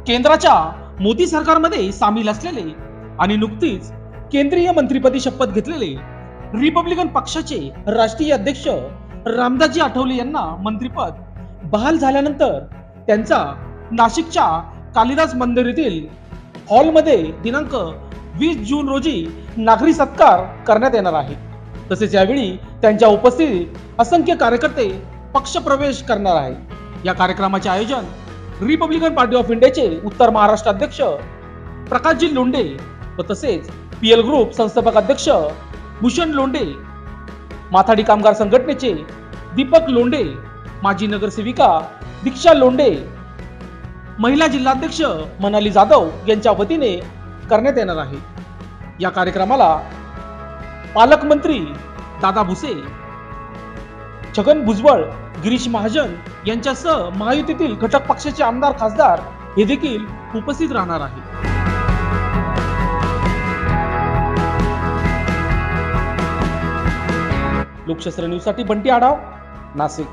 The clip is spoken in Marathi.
केंद्राच्या मोदी सरकारमध्ये सामील असलेले आणि नुकतीच केंद्रीय मंत्रिपदी शपथ घेतलेले रिपब्लिकन पक्षाचे राष्ट्रीय अध्यक्ष रामदासजी आठवले यांना मंत्रिपद बहाल झाल्यानंतर त्यांचा नाशिकच्या कालिदास मंदिर येथील हॉलमध्ये दिनांक 20 जून रोजी नागरी सत्कार करण्यात येणार आहे। तसेच यावेळी त्यांच्या उपस्थितीत असंख्य कार्यकर्ते पक्ष प्रवेश करणार आहेत। या कार्यक्रमाचे आयोजन रिपब्लिकन पार्टी ऑफ इंडियाचे उत्तर महाराष्ट्र अध्यक्ष प्रकाशजी लोंढे व तसेच पीएल ग्रुप संस्थापक अध्यक्ष भूषण लोंढे, माथाडी कामगार संघटनेचे दीपक लोंढे, माजी नगरसेविका दीक्षा लोंढे, महिला जिल्हाध्यक्ष मनाली जाधव यांच्या वतीने करण्यात येणार आहे। या कार्यक्रमाला पालकमंत्री दादा भुसे, छगन भुजबळ, गिरीश महाजन यांच्यासह महायुतीतील घटक पक्षाचे आमदार खासदार हे देखील उपस्थित राहणार आहेत। लोकशास्त्र न्यूज साठी बंटी आढाव, नाशिक।